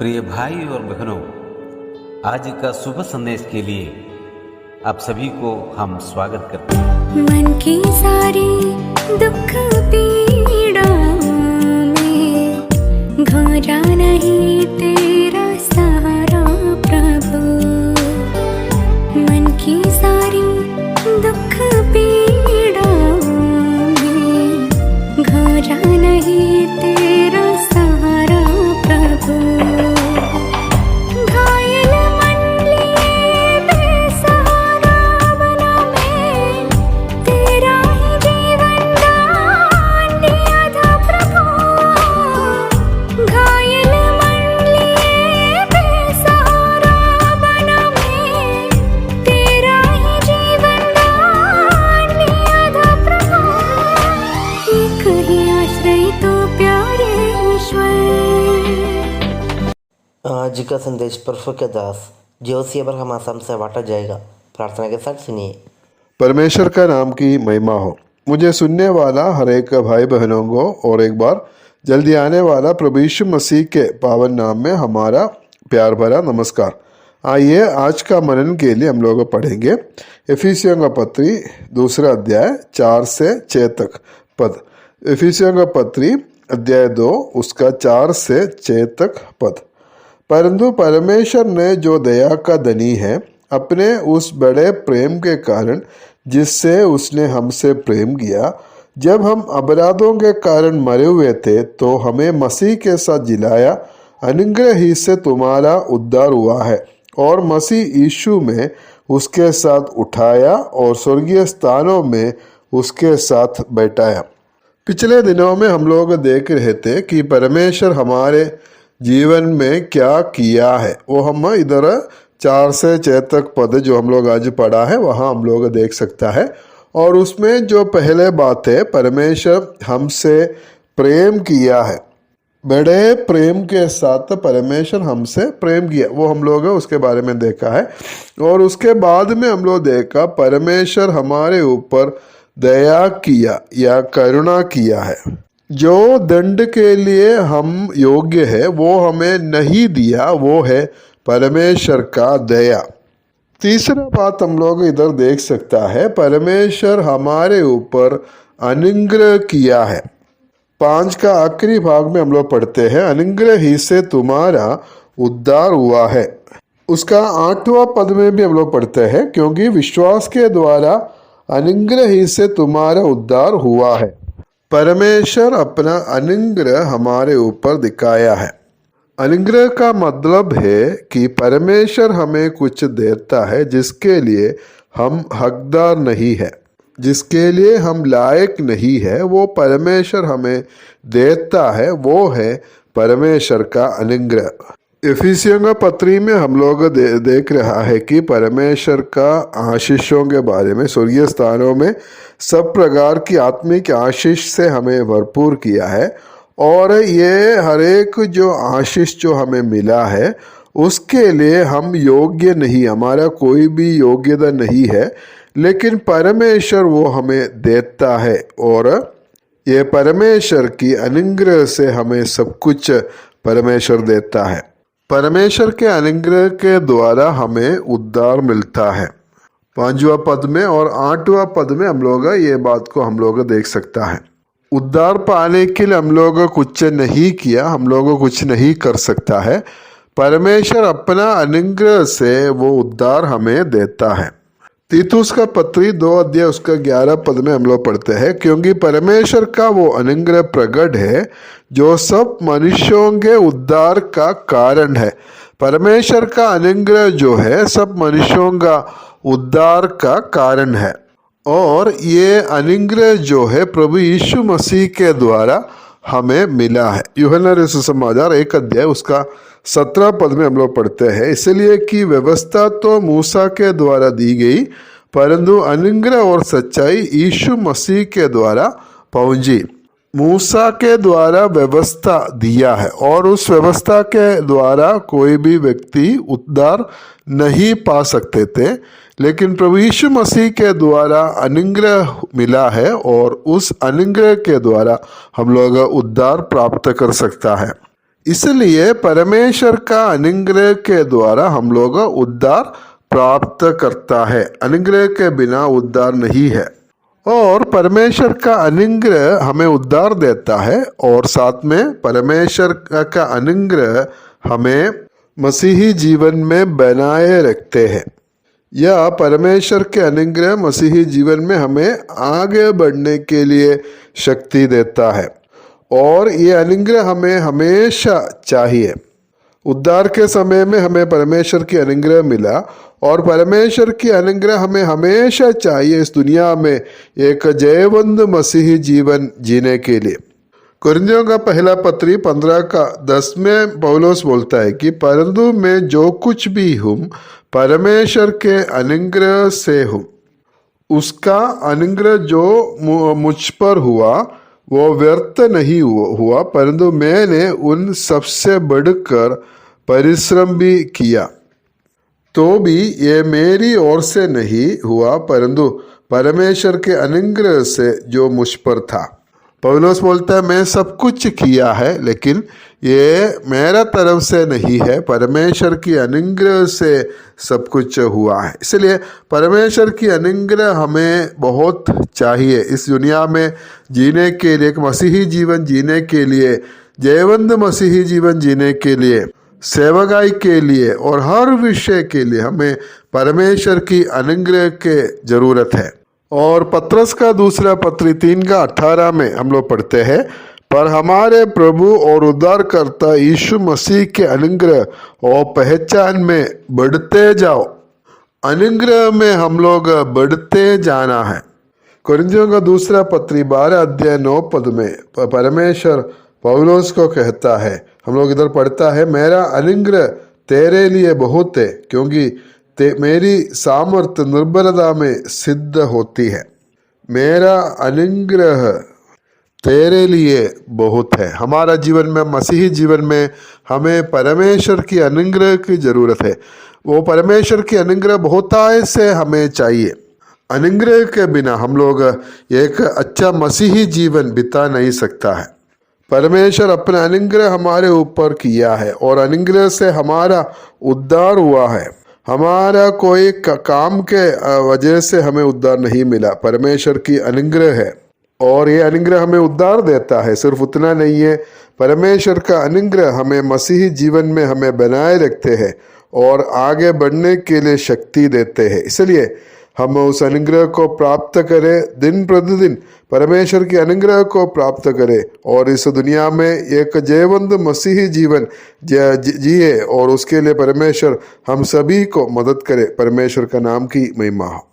प्रिय भाई और बहनों, आज का शुभ संदेश के लिए आप सभी को हम स्वागत करते हैं। मन की सारी दुख पीड़ा में घोरा नहीं तेरा सहारा प्रभु। मन की सारी दुख पीड़ा में घोरा नहीं तेरा सहारा प्रभु। आज का संदेश प्रभु के दास जोशी अब्राहम आसाम से बांटा जाएगा। प्रार्थना के साथ सुनिए। परमेश्वर का नाम की महिमा हो। मुझे सुनने वाला हर एक भाई बहनों को और एक बार जल्दी आने वाला प्रभु यीशु मसीह के पावन नाम में हमारा प्यार भरा नमस्कार। आइए आज का मनन के लिए हम लोग पढ़ेंगे इफिसियों का पत्री 2 अध्याय 4 से 6 तक पद। इफिसियों का पत्री अध्याय 2 उसका 4 से 6 तक पद। परंतु परमेश्वर ने जो दया का धनी है अपने उस बड़े प्रेम के कारण जिससे उसने हमसे प्रेम किया, जब हम अपराधों के कारण मरे हुए थे तो हमें मसीह के साथ जिलाया। अनुग्रह ही से तुम्हारा उद्धार हुआ है और मसीह यीशु में उसके साथ उठाया और स्वर्गीय स्थानों में उसके साथ बैठाया। पिछले दिनों में हम लोग देख रहे थे कि परमेश्वर हमारे जीवन में क्या किया है। वो हम इधर 4 से 6 तक पद जो हम लोग आज पढ़ा है वहाँ हम लोग देख सकता है। और उसमें जो पहले बात है, परमेश्वर हमसे प्रेम किया है। बड़े प्रेम के साथ परमेश्वर हमसे प्रेम किया, वो हम लोग उसके बारे में देखा है। और उसके बाद में हम लोग देखा परमेश्वर हमारे ऊपर दया किया या करुणा किया है। जो दंड के लिए हम योग्य है वो हमें नहीं दिया, वो है परमेश्वर का दया। तीसरा बात हम लोग इधर देख सकता है, परमेश्वर हमारे ऊपर अनुग्रह किया है। 5 का आखिरी भाग में हम लोग पढ़ते हैं, अनुग्रह ही से तुम्हारा उद्धार हुआ है। उसका 8वां पद में भी हम लोग पढ़ते हैं, क्योंकि विश्वास के द्वारा अनुग्रह ही से तुम्हारा उद्धार हुआ है। परमेश्वर अपना अनुग्रह हमारे ऊपर दिखाया है। अनुग्रह का मतलब है कि परमेश्वर हमें कुछ देता है जिसके लिए हम हकदार नहीं है, जिसके लिए हम लायक नहीं है, वो परमेश्वर हमें देता है। वो है परमेश्वर का अनुग्रह। इफिसियों का पत्री में हम लोग देख रहा है कि परमेश्वर का आशीषों के बारे में, स्वर्गीय स्थानों में सब प्रकार की आत्मिक आशीष से हमें भरपूर किया है। और ये हर एक जो आशीष जो हमें मिला है उसके लिए हम योग्य नहीं, हमारा कोई भी योग्यता नहीं है, लेकिन परमेश्वर वो हमें देता है। और ये परमेश्वर की अनुग्रह से हमें सब कुछ परमेश्वर देता है। परमेश्वर के अनुग्रह के द्वारा हमें उद्धार मिलता है। 5वां पद में और 8वां पद में हम लोग ये बात को हम लोग देख सकता है। उद्धार पाने के लिए हम लोग कुछ नहीं किया, हम लोग कुछ नहीं कर सकता है। परमेश्वर अपना अनुग्रह से वो उद्धार हमें देता है। तीतुस का पत्री 2 अध्याय उसका 11 पद में हम लोग पढ़ते हैं, क्योंकि परमेश्वर का वो अनुग्रह प्रकट है जो सब मनुष्यों के उद्धार का कारण है। परमेश्वर का अनुग्रह जो है सब मनुष्यों का उद्धार का कारण है। और ये अनुग्रह जो है प्रभु यीशु मसीह के द्वारा हमें मिला है। यूहन्ना सुसमाचार 1 अध्याय उसका 17 पद में हम लोग पढ़ते हैं, इसलिए कि व्यवस्था तो मूसा के द्वारा दी गई, परंतु अनुग्रह और सच्चाई यीशु मसीह के द्वारा पहुंची। मूसा के द्वारा व्यवस्था दिया है और उस व्यवस्था के द्वारा कोई भी व्यक्ति उद्धार नहीं पा सकते थे, लेकिन प्रभु यीशु मसीह के द्वारा अनुग्रह मिला है और उस अनुग्रह के द्वारा हम लोग उद्धार प्राप्त कर सकता है। इसलिए परमेश्वर का अनुग्रह के द्वारा हम लोग उद्धार प्राप्त करता है। अनुग्रह के बिना उद्धार नहीं है। और परमेश्वर का अनुग्रह हमें उद्धार देता है और साथ में परमेश्वर का अनुग्रह हमें मसीही जीवन में बनाए रखते हैं। यह परमेश्वर के अनुग्रह मसीही जीवन में हमें आगे बढ़ने के लिए शक्ति देता है और ये अनुग्रह हमें हमेशा चाहिए। उद्धार के समय में हमें परमेश्वर की अनुग्रह मिला और परमेश्वर की अनुग्रह हमें हमेशा चाहिए इस दुनिया में एक जयवंत मसीही जीवन जीने के लिए। कुरिन्थियों का पहला पत्री 15:10 में पौलुस बोलता है कि परंतु मैं जो कुछ भी हूँ परमेश्वर के अनुग्रह से हूँ। उसका अनुग्रह जो मुझ पर हुआ वो व्यर्थ नहीं हुआ, परंतु मैंने उन सबसे बढ़कर परिश्रम भी किया। तो भी ये मेरी ओर से नहीं हुआ परंतु परमेश्वर के अनुग्रह से जो मुझ पर था। पौलुस बोलता है मैं सब कुछ किया है लेकिन ये मेरा तरफ से नहीं है, परमेश्वर की अनुग्रह से सब कुछ हुआ है। इसलिए परमेश्वर की अनुग्रह हमें बहुत चाहिए इस दुनिया में जीने के लिए, एक मसीही जीवन जीने के लिए, जयवंत मसीही जीवन जीने के लिए, सेवकाई के लिए और हर विषय के लिए हमें परमेश्वर की अनुग्रह के जरूरत है। और पत्रस का दूसरा पत्री 3:18 में हम लोग पढ़ते हैं, पर हमारे प्रभु और उद्धारकर्ता यीशु मसीह के अनुग्रह और पहचान में बढ़ते जाओ। अनुग्रह में हम लोग बढ़ते जाना है। कुरिन्थियों का दूसरा पत्री 12:9 में परमेश्वर पौलुस को कहता है, हम लोग इधर पढ़ता है, मेरा अनुग्रह तेरे लिए बहुत है क्योंकि मेरी सामर्थ्य निर्बलता में सिद्ध होती है। मेरा अनुग्रह तेरे लिए बहुत है। हमारा जीवन में, मसीही जीवन में हमें परमेश्वर की अनुग्रह की जरूरत है। वो परमेश्वर की अनुग्रह बहुतायत से हमें चाहिए। अनुग्रह के बिना हम लोग एक अच्छा मसीही जीवन बिता नहीं सकता है। परमेश्वर अपना अनुग्रह हमारे ऊपर किया है और अनुग्रह से हमारा उद्धार हुआ है। हमारा कोई काम के वजह से हमें उद्धार नहीं मिला, परमेश्वर की अनुग्रह है और ये अनुग्रह हमें उद्धार देता है। सिर्फ उतना नहीं है, परमेश्वर का अनुग्रह हमें मसीही जीवन में हमें बनाए रखते हैं और आगे बढ़ने के लिए शक्ति देते हैं। इसलिए हम उस अनुग्रह को प्राप्त करें, दिन प्रतिदिन परमेश्वर के अनुग्रह को प्राप्त करें और इस दुनिया में एक जयवंत मसीही जीवन जिए और उसके लिए परमेश्वर हम सभी को मदद करे। परमेश्वर का नाम की महिमा हो।